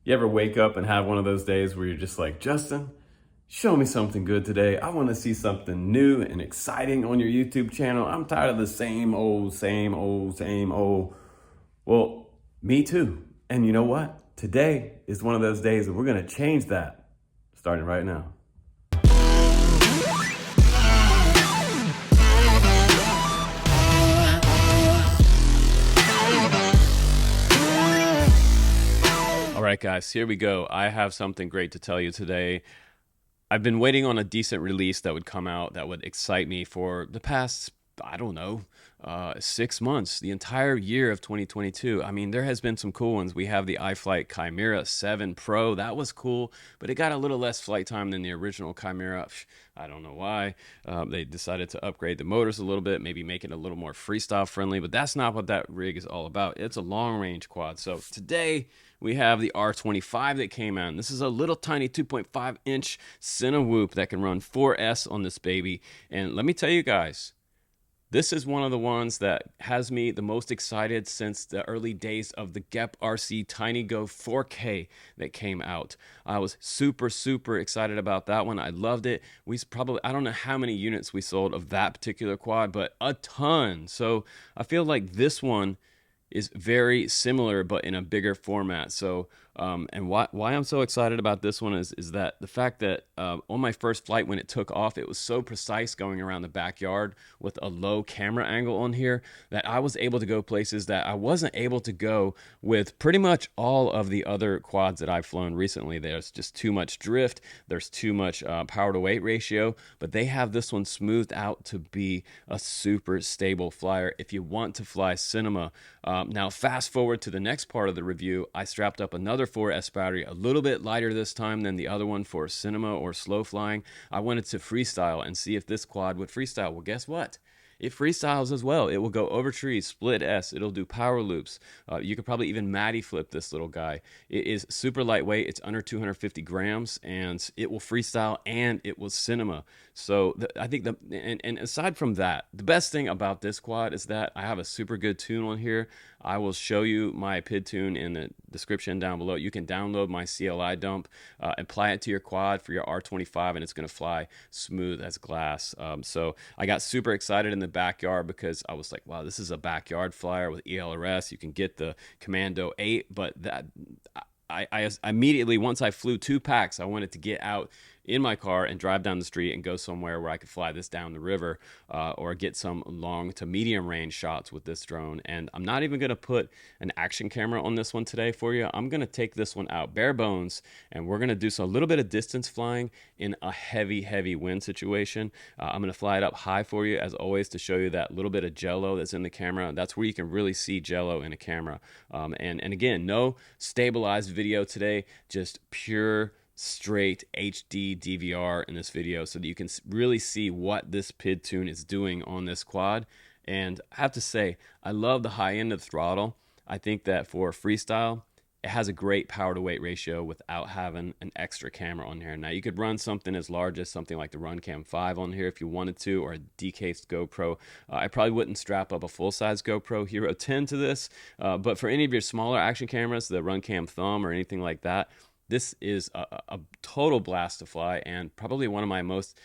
You ever wake up and have one of those days where you're just like, Justin, show me something good today. I want to see something new and exciting on your YouTube channel. I'm tired of the same old, same old, same old. Well, me too. And you know what? Today is one of those days that we're going to change that, starting right now. All right, guys, here we go. I have something great to tell you today. I've been waiting on a decent release that would come out that would excite me for the past, I don't know, 6 months, the entire year of 2022. I mean, there has been some cool ones. We have the iFlight Chimera 7 Pro. That was cool, but it got a little less flight time than the original Chimera. I don't know why. They decided to upgrade the motors a little bit, maybe make it a little more freestyle friendly, but that's not what that rig is all about. It's a long range quad. So today we have the R25 that came out. And this is a little tiny 2.5 inch Cinewhoop that can run 4S on this baby. And let me tell you guys, this is one of the ones that has me the most excited since the early days of the Gep RC Tiny Go 4K that came out. I was super excited about that one. I loved it. I don't know how many units we sold of that particular quad, but a ton. So I feel like this one is very similar but in a bigger format. So and why I'm so excited about this one is that the fact that on my first flight when it took off, it was so precise going around the backyard with a low camera angle on here that I was able to go places that I wasn't able to go with pretty much all of the other quads that I've flown recently. There's just too much drift, there's too much power to weight ratio, but they have this one smoothed out to be a super stable flyer if you want to fly cinema. Now fast forward to the next part of the review, I strapped up another 4S battery, a little bit lighter this time than the other one for cinema or slow flying. I wanted to freestyle and see if this quad would freestyle. Well, guess what? It freestyles as well. It will go over trees, split S. It'll do power loops. You could probably even Matty flip this little guy. It is super lightweight. It's under 250 grams, and it will freestyle and it will cinema. So I think and aside from that, the best thing about this quad is that I have a super good tune on here. I will show you my PID tune in the description down below. You can download my CLI dump, apply it to your quad for your R25, and it's going to fly smooth as glass. So I got super excited in the backyard because I was like, wow, this is a backyard flyer with ELRS. You can get the Commando 8, but that I immediately, once I flew 2 packs, I wanted to get out in my car and drive down the street and go somewhere where I could fly this down the river or get some long to medium range shots with this drone. And I'm not even going to put an action camera on this one today for you. I'm going to take this one out bare bones, and we're going to do a little bit of distance flying in a heavy wind situation. I'm going to fly it up high for you as always to show you that little bit of jello that's in the camera. That's where you can really see jello in a camera. And again, no stabilized video today, just pure straight HD DVR in this video so that you can really see what this PID tune is doing on this quad. And I have to say, I love the high end of the throttle. I think that for freestyle, it has a great power to weight ratio without having an extra camera on here. Now you could run something as large as something like the Runcam 5 on here if you wanted to, or a decased GoPro. I probably wouldn't strap up a full-size GoPro Hero 10 to this, but for any of your smaller action cameras, the Runcam Thumb or anything like that, this is a total blast to fly, and probably one of my most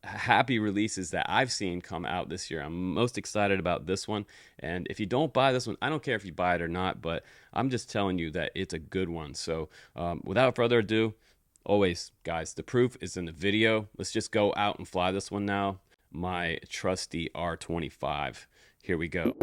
happy releases that I've seen come out this year. I'm most excited about this one, and if you don't buy this one, I don't care if you buy it or not, but I'm just telling you that it's a good one. So without further ado, always, guys, the proof is in the video. Let's just go out and fly this one now. My trusty R25. Here we go.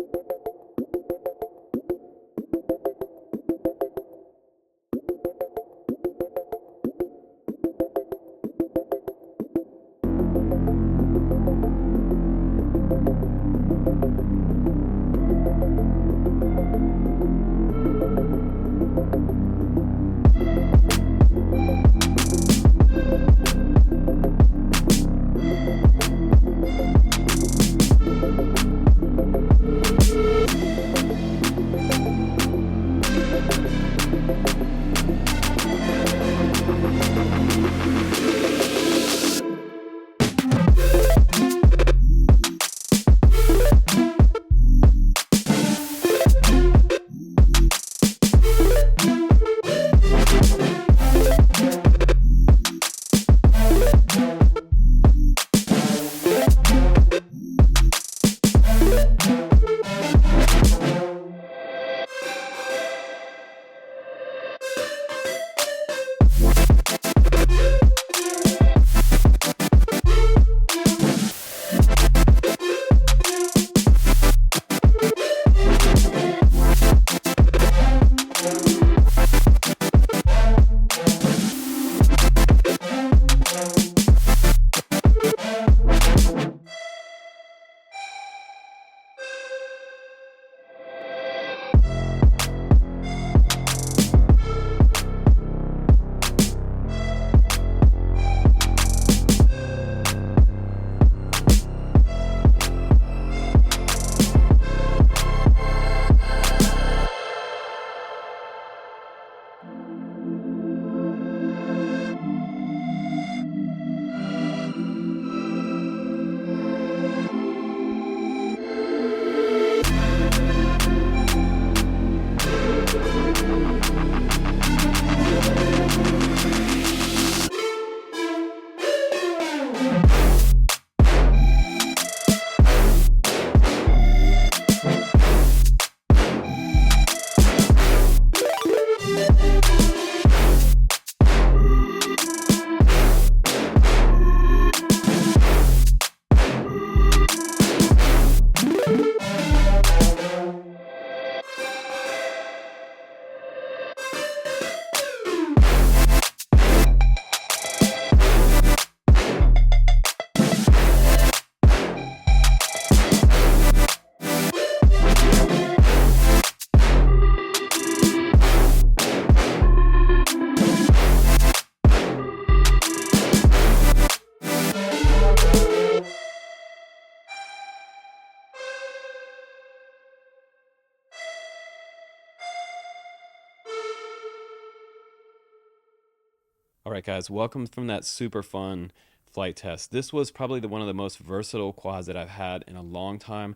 All right, guys, welcome from that super fun flight test. This was probably one of the most versatile quads that I've had in a long time.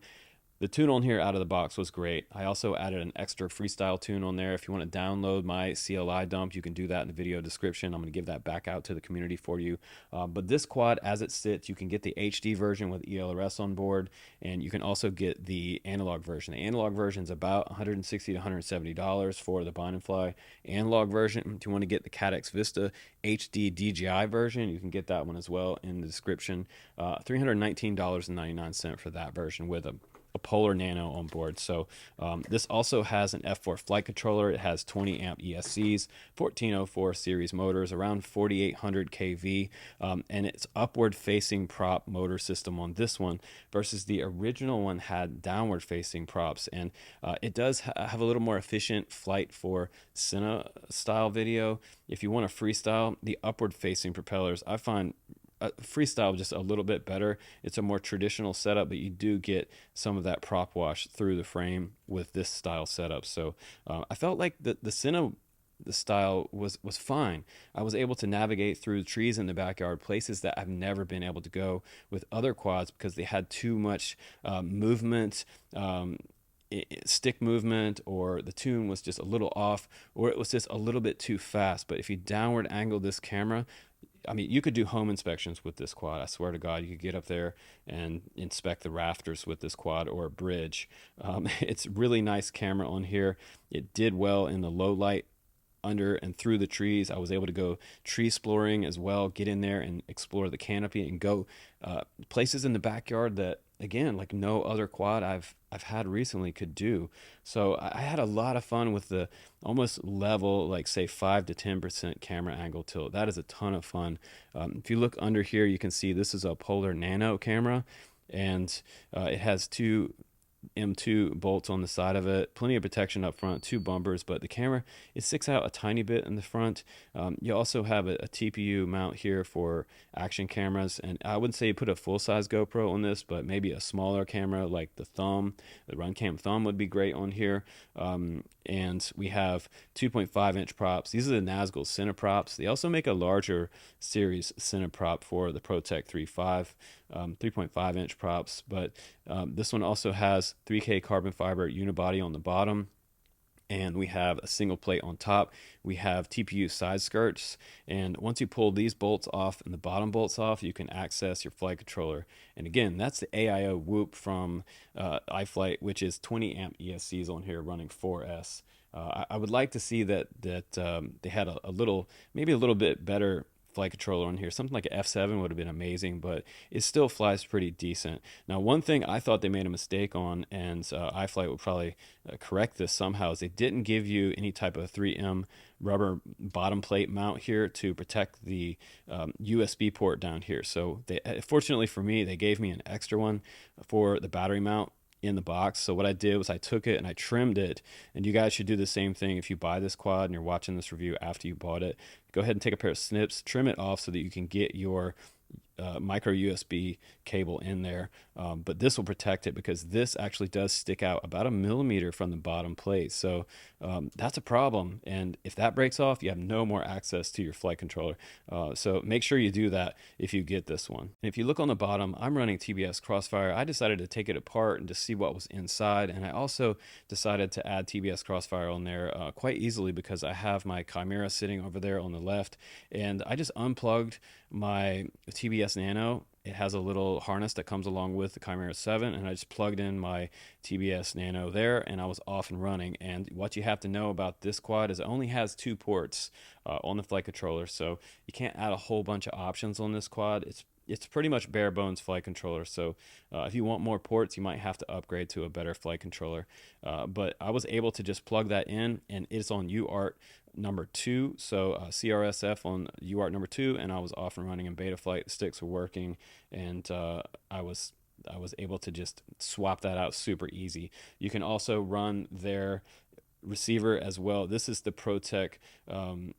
The tune on here out of the box was great. I also added an extra freestyle tune on there. If you want to download my CLI dump, you can do that in the video description. I'm going to give that back out to the community for you. But this quad, as it sits, you can get the HD version with ELRS on board, and you can also get the analog version. The analog version is about $160 to $170 for the Bind and Fly analog version. If you want to get the CADX Vista HD DJI version, you can get that one as well in the description. $319.99 for that version with a Polar Nano on board. So this also has an F4 flight controller. It has 20 amp ESCs, 1404 series motors, around 4800 kV, and it's upward facing prop motor system on this one versus the original one had downward facing props. And it does have a little more efficient flight for Cine style video. If you want a freestyle, the upward facing propellers I find freestyle just a little bit better. It's a more traditional setup, but you do get some of that prop wash through the frame with this style setup. So I felt like the Cine the style was fine. I was able to navigate through trees in the backyard, places that I've never been able to go with other quads because they had too much movement, stick movement, or the tune was just a little off, or it was just a little bit too fast. But if you downward angle this camera, I mean, you could do home inspections with this quad. I swear to God, you could get up there and inspect the rafters with this quad or a bridge. It's really nice camera on here. It did well in the low light under and through the trees. I was able to go tree exploring as well, get in there and explore the canopy and go places in the backyard that, again, like no other quad I've had recently could do. So I had a lot of fun with the almost level, like say 5 to 10% camera angle tilt. That is a ton of fun. If you look under here, you can see this is a Polar Nano camera, and it has two M2 bolts on the side of it, plenty of protection up front, two bumpers, but the camera, it sticks out a tiny bit in the front. You also have a TPU mount here for action cameras, and I wouldn't say you put a full-size GoPro on this, but maybe a smaller camera like the Runcam Thumb would be great on here. And we have 2.5-inch props. These are the Nazgul Cine props. They also make a larger series Cine prop for the Protek 3.5-inch props, but this one also has 3K carbon fiber unibody on the bottom, and we have a single plate on top. We have TPU side skirts, and once you pull these bolts off and the bottom bolts off, you can access your flight controller. And again, that's the AIO Whoop from iFlight, which is 20 amp ESCs on here running 4S. I would like to see that they had maybe a little bit better flight controller on here. Something like an F7 would have been amazing, but it still flies pretty decent. Now, one thing I thought they made a mistake on, and iFlight will probably correct this somehow, is they didn't give you any type of 3M rubber bottom plate mount here to protect the USB port down here. So fortunately for me, they gave me an extra one for the battery mount in the box. So what I did was I took it and I trimmed it, and you guys should do the same thing. If you buy this quad and you're watching this review after you bought it, go ahead and take a pair of snips, trim it off so that you can get your micro USB cable in there, but this will protect it because this actually does stick out about 1 millimeter from the bottom plate. So that's a problem, and if that breaks off, you have no more access to your flight controller. So make sure you do that if you get this one. And if you look on the bottom, I'm running TBS Crossfire. I decided to take it apart and to see what was inside, and I also decided to add TBS Crossfire on there quite easily because I have my Chimera sitting over there on the left, and I just unplugged my TBS Nano. It has a little harness that comes along with the Chimera 7, and I just plugged in my TBS Nano there, and I was off and running. And what you have to know about this quad is it only has 2 ports on the flight controller, so you can't add a whole bunch of options on this quad. It's pretty much bare bones flight controller. So if you want more ports, you might have to upgrade to a better flight controller. But I was able to just plug that in, and it's on UART number 2. So CRSF on UART number 2, and I was off and running in beta flight. The sticks were working, and I was able to just swap that out super easy. You can also run their receiver as well. This is the Protek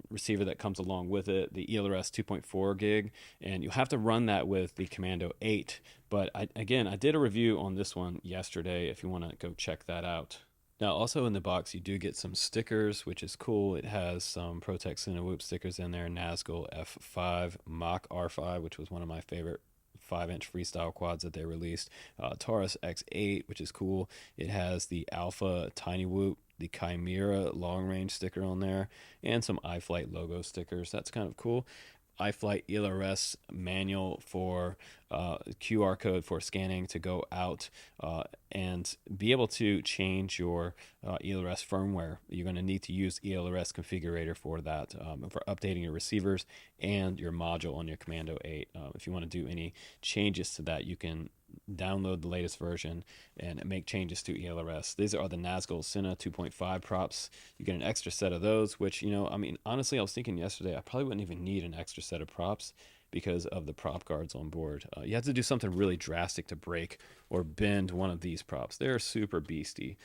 receiver that comes along with it, the ELRS 2.4 gig, and you have to run that with the Commando 8. But I did a review on this one yesterday if you want to go check that out. Now, also in the box, you do get some stickers, which is cool. It has some Protek Cinewhoop stickers in there, Nazgul F5, Mach R5, which was one of my favorite 5-inch freestyle quads that they released, Taurus X8, which is cool. It has the Alpha Tiny Whoop, the Chimera long range sticker on there, and some iFlight logo stickers. That's kind of cool. iFlight ELRS manual for QR code for scanning to go out and be able to change your ELRS firmware. You're going to need to use ELRS configurator for that, for updating your receivers and your module on your Commando 8. If you want to do any changes to that, you can download the latest version and make changes to ELRS. These are the Nazgul Cine 2.5 props. You get an extra set of those, which, I mean, honestly, I was thinking yesterday, I probably wouldn't even need an extra set of props because of the prop guards on board. You have to do something really drastic to break or bend one of these props. They're super beastie.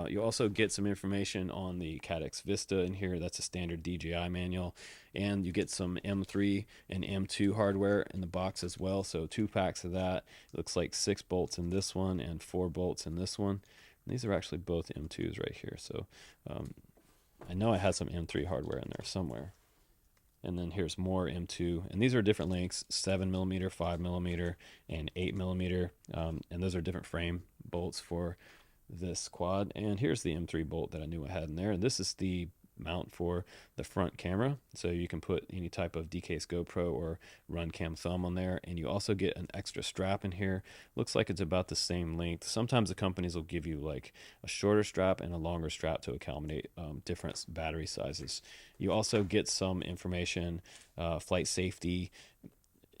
You also get some information on the Cadex Vista in here. That's a standard DJI manual. And you get some M3 and M2 hardware in the box as well. So 2 packs of that. It looks like 6 bolts in this one and 4 bolts in this one. And these are actually both M2s right here. So I know I had some M3 hardware in there somewhere. And then here's more M2, and these are different lengths: 7mm, 5mm, and 8mm. And those are different frame bolts for this quad. And here's the M3 bolt that I knew I had in there. And this is the mount for the front camera, so you can put any type of DCase GoPro or Runcam thumb on there. And you also get an extra strap in here. Looks like it's about the same length. Sometimes the companies will give you like a shorter strap and a longer strap to accommodate different battery sizes. You also get some information, flight safety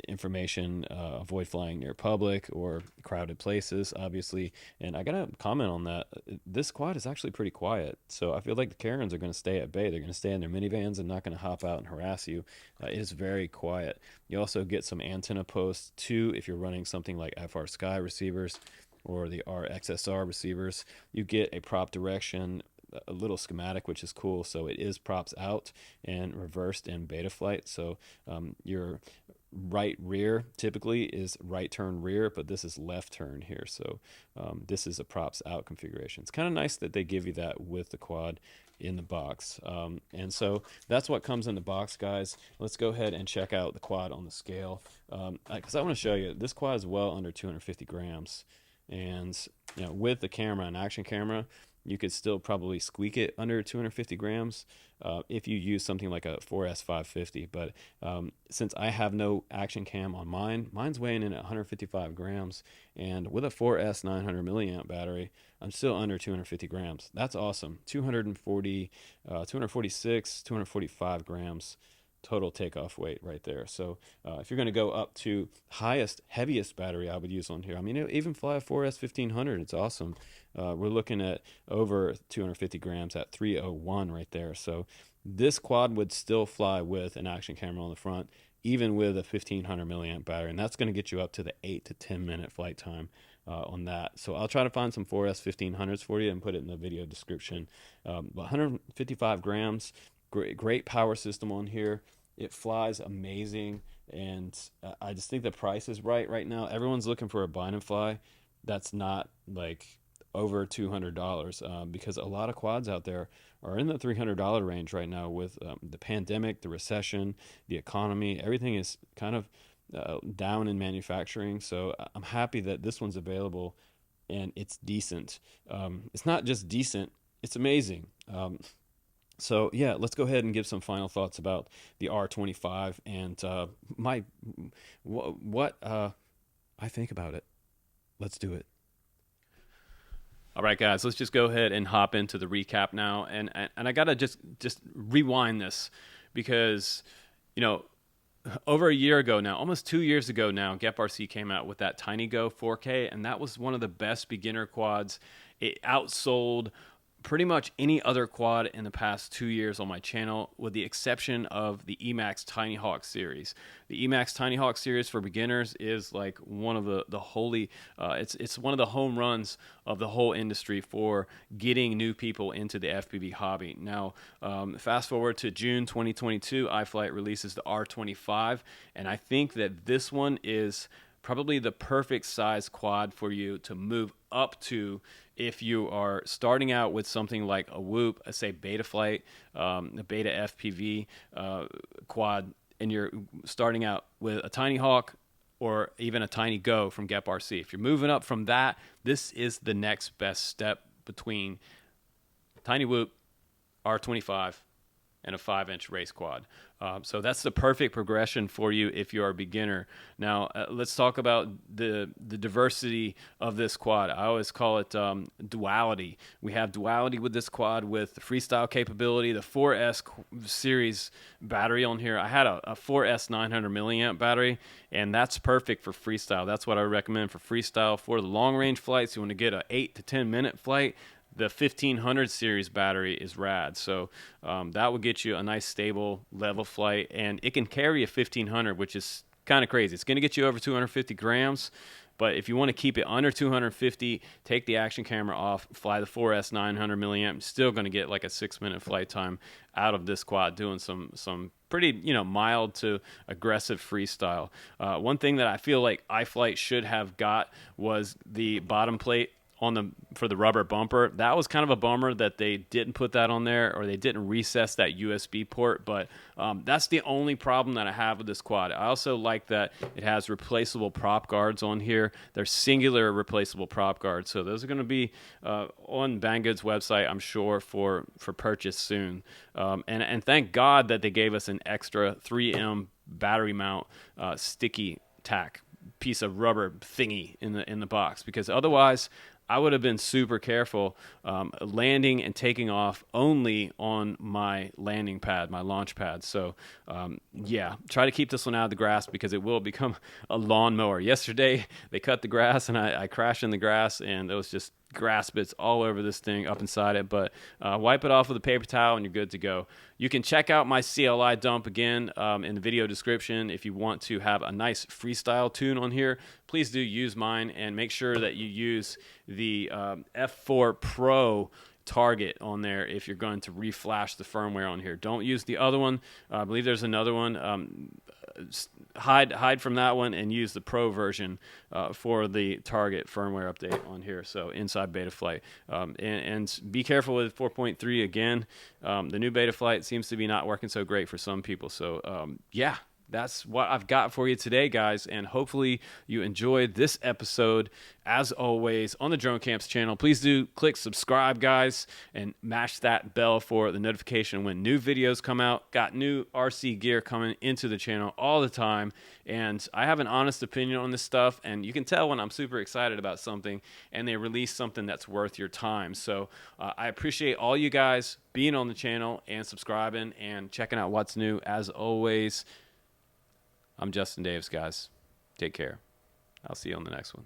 information, avoid flying near public or crowded places, obviously. And I gotta comment on that. This quad is actually pretty quiet, so I feel like the Karens are going to stay at bay. They're going to stay in their minivans and not going to hop out and harass you. It is very quiet. You also get some antenna posts too if you're running something like FR Sky receivers or the RXSR receivers. You get a prop direction, a little schematic, which is cool. So it is props out and reversed in Betaflight. So your right rear typically is right turn rear, but this is left turn here. So this is a props out configuration. It's kind of nice that they give you that with the quad in the box. And so that's what comes in the box, guys. Let's go ahead and check out the quad on the scale, because I want to show you this quad is well under 250 grams. And with the camera, an action camera, you could still probably squeak it under 250 grams if you use something like a 4S 550. But since I have no action cam on mine's weighing in at 155 grams. And with a 4S 900 milliamp battery, I'm still under 250 grams. That's awesome. 246, 245 grams total takeoff weight right there. So if you're going to go up to highest, heaviest battery I would use on here, I mean, even fly a 4S 1500, it's awesome. We're looking at over 250 grams at 301 right there. So this quad would still fly with an action camera on the front, even with a 1500 milliamp battery, and that's going to get you up to the 8 to 10 minute flight time on that. So I'll try to find some 4S 1500s for you and put it in the video description. 155 grams, great power system on here. It flies amazing, and I just think the price is right now. Everyone's looking for a bind and fly that's not like over $200 because a lot of quads out there are in the $300 range right now with the pandemic, the recession, the economy. Everything is kind of down in manufacturing, so I'm happy that this one's available and it's decent. It's not just decent, it's amazing. So yeah, let's go ahead and give some final thoughts about the R25 and what I think about it. Let's do it. All right, guys, let's just go ahead and hop into the recap now. And I gotta just rewind this because over a year ago now, almost 2 years ago now, GepRC came out with that TinyGo 4K, and that was one of the best beginner quads. It outsold pretty much any other quad in the past 2 years on my channel, with the exception of the Emax Tiny Hawk series. The Emax Tiny Hawk series for beginners is like one of the holy, it's one of the home runs of the whole industry for getting new people into the FPV hobby. Now, fast forward to June 2022, iFlight releases the R25, and I think that this one is probably the perfect size quad for you to move up to if you are starting out with something like a Whoop, say Betaflight, a Beta FPV quad, and you're starting out with a Tiny Hawk or even a Tiny Go from Gep RC. If you're moving up from that, this is the next best step between Tiny Whoop, R25, and a 5-inch race quad. So that's the perfect progression for you if you're a beginner. Now, let's talk about the diversity of this quad. I always call it duality. We have duality with this quad with the freestyle capability, the 4S series battery on here. I had a 4S 900 milliamp battery, and that's perfect for freestyle. That's what I recommend for freestyle. For the long-range flights, you want to get an 8 to 10-minute flight, the 1500 series battery is rad. So that will get you a nice stable level flight, and it can carry a 1500, which is kind of crazy. It's going to get you over 250 grams, but if you want to keep it under 250, take the action camera off, fly the 4S 900 milliamp, still going to get like a 6-minute flight time out of this quad doing some pretty, mild to aggressive freestyle. One thing that I feel like iFlight should have got was the bottom plate for the rubber bumper. That was kind of a bummer that they didn't put that on there, or they didn't recess that USB port, but that's the only problem that I have with this quad. I also like that it has replaceable prop guards on here. They're singular replaceable prop guards, so those are going to be on Banggood's website, I'm sure, for purchase soon. And thank God that they gave us an extra 3M battery mount sticky tack piece of rubber thingy in the box, because otherwise I would have been super careful landing and taking off only on my landing pad, my launch pad. So, yeah, try to keep this one out of the grass because it will become a lawnmower. Yesterday, they cut the grass, and I crashed in the grass, and there was just grass bits all over this thing up inside it. But wipe it off with a paper towel, and you're good to go. You can check out my CLI dump again in the video description. If you want to have a nice freestyle tune on here, please do use mine, and make sure that you use the F4 Pro target on there if you're going to reflash the firmware on here. Don't use the other one. I believe there's another one. Hide from that one and use the Pro version for the target firmware update on here. So inside Betaflight, and be careful with 4.3 again. The new Betaflight seems to be not working so great for some people. So yeah. That's what I've got for you today, guys, and hopefully you enjoyed this episode. As always, on the Drone Camps channel, please do click subscribe, guys, and mash that bell for the notification when new videos come out. Got new RC gear coming into the channel all the time, and I have an honest opinion on this stuff, and you can tell when I'm super excited about something and they release something that's worth your time. So I appreciate all you guys being on the channel and subscribing and checking out what's new. As always, I'm Justin Davis, guys. Take care. I'll see you on the next one.